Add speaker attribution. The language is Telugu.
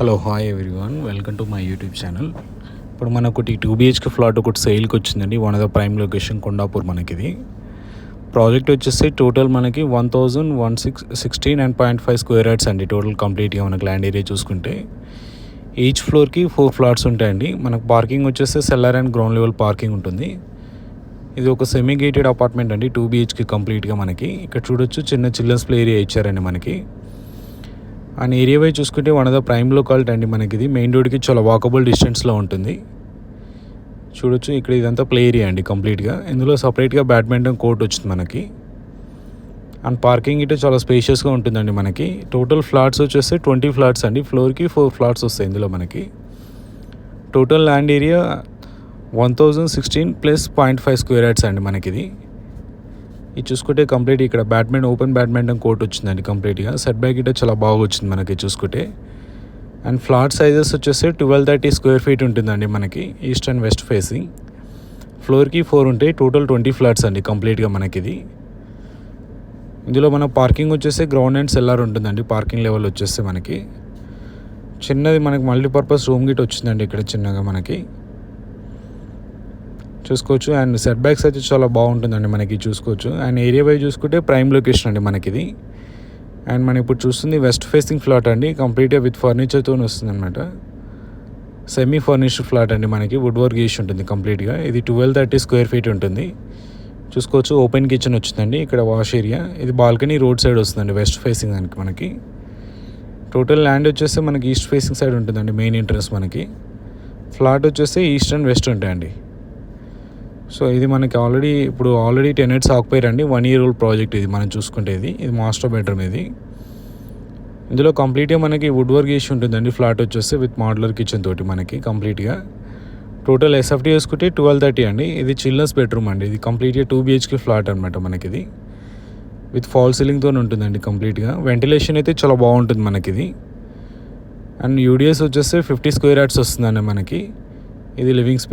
Speaker 1: Hello hi everyone, welcome to my YouTube channel. ఇప్పుడు మనకు ఒకటి 2 BHK ఫ్లాట్ ఒకటి సేల్కి వచ్చిందండి. One of the prime location Kondapur. మనకి ఇది ప్రాజెక్ట్ వచ్చేసి టోటల్ మనకి 1116.5 స్క్వేర్ యార్డ్స్ అండి. టోటల్ కంప్లీట్గా మనకి ల్యాండ్ ఏరియా చూసుకుంటే ఈచ్ ఫ్లోర్కి 4 ఫ్లాట్స్ ఉంటాయండి. మనకు పార్కింగ్ వచ్చేసి seller and ground level parking ఉంటుంది. ఇది ఒక సెమీ గేటెడ్ అపార్ట్మెంట్ అండి. 2 BHK కంప్లీట్గా మనకి ఇక్కడ చూడొచ్చు. చిన్న చిల్డ్రన్స్ ప్లే ఏరియా ఇచ్చారండి మనకి. అండ్ ఏరియా వైజ్ చూసుకుంటే one of the prime locality అండి. మనకి ఇది మెయిన్ రోడ్కి చాలా వాకబుల్ డిస్టెన్స్లో ఉంటుంది. చూడొచ్చు ఇక్కడ ఇదంతా ప్లే ఏరియా అండి కంప్లీట్గా. ఇందులో సపరేట్గా బ్యాడ్మింటన్ కోర్ట్ వచ్చింది మనకి. అండ్ పార్కింగ్ ఇటే చాలా స్పేషియస్గా ఉంటుందండి. మనకి టోటల్ ఫ్లాట్స్ వచ్చేసి 20 ఫ్లాట్స్ అండి. ఫ్లోర్కి 4 ఫ్లాట్స్ వస్తాయి ఇందులో మనకి. Total land area 1016 + 0.5 square yards అండి మనకి ఇది. ఇది చూసుకుంటే కంప్లీట్ ఇక్కడ ఓపెన్ బ్యాడ్మింటన్ కోర్ట్ వచ్చిందండి కంప్లీట్గా. సెట్ బ్యాక్ ఇటే చాలా బాగా వచ్చింది మనకి చూసుకుంటే. అండ్ ఫ్లాట్ సైజెస్ వచ్చేసి 1230 స్క్వేర్ ఫీట్ ఉంటుందండి మనకి. East and west facing. ఫ్లోర్కి 4 ఉంటాయి. టోటల్ 20 ఫ్లాట్స్ అండి కంప్లీట్గా మనకి ఇది. ఇందులో మన పార్కింగ్ వచ్చేసి గ్రౌండ్ అండ్ సెల్లార్ ఉంటుందండి. పార్కింగ్ లెవెల్ వచ్చేసి మనకి చిన్నది మనకి మల్టీపర్పస్ రూమ్ గిట్ వచ్చిందండి ఇక్కడ చిన్నగా మనకి చూసుకోవచ్చు. అండ్ సెట్ బ్యాక్స్ అయితే చాలా బాగుంటుందండి మనకి చూసుకోవచ్చు. అండ్ ఏరియా వైజ్ చూసుకుంటే ప్రైమ్ లొకేషన్ అండి మనకి ఇది. అండ్ మనం ఇప్పుడు చూస్తుంది వెస్ట్ ఫేసింగ్ ఫ్లాట్ అండి. కంప్లీట్గా విత్ ఫర్నిచర్తో వస్తుంది అనమాట. సెమీ ఫర్నిష్డ్ ఫ్లాట్ అండి మనకి. వుడ్ వర్క్ చేసి ఉంటుంది కంప్లీట్గా. ఇది 1230 స్క్వేర్ ఫీట్ ఉంటుంది. చూసుకోవచ్చు. ఓపెన్ కిచెన్ వచ్చిందండి. ఇక్కడ వాష్ ఏరియా. ఇది బాల్కనీ రోడ్ సైడ్ వస్తుందండి వెస్ట్ ఫేసింగ్ దానికి మనకి. టోటల్ ల్యాండ్ వచ్చేసి మనకి ఈస్ట్ ఫేసింగ్ సైడ్ ఉంటుందండి మెయిన్ ఎంట్రన్స్ మనకి. ఫ్లాట్ వచ్చేసి ఈస్ట్ అండ్ వెస్ట్ ఉంటాయండి. సో ఇది మనకి ఆల్రెడీ టెనెంట్స్ ఆకుపోయారండి. 1 year old ప్రాజెక్ట్ ఇది మనం చూసుకుంటే. ఇది మాస్టర్ బెడ్రూమ్ ఇది. ఇందులో కంప్లీట్గా మనకి వుడ్ వర్క్ చేసి ఉంటుందండి. ఫ్లాట్ వచ్చేసి విత్ మోడ్యులర్ కిచెన్ తోటి మనకి కంప్లీట్గా. టోటల్ ఎస్ఎఫ్టీ వేసుకుంటే 1230 అండి. ఇది చిల్డ్రన్స్ బెడ్రూమ్ అండి. ఇది కంప్లీట్గా 2 BHK ఫ్లాట్ అనమాట మనకి ఇది. విత్ ఫాల్ సీలింగ్తో ఉంటుందండి కంప్లీట్గా. వెంటిలేషన్ అయితే చాలా బాగుంటుంది మనకి ఇది. అండ్ యూడిఎస్ వచ్చేసి 50 స్క్వేర్ యార్డ్స్ వస్తుందండి మనకి. ఇది లివింగ్ స్పేస్.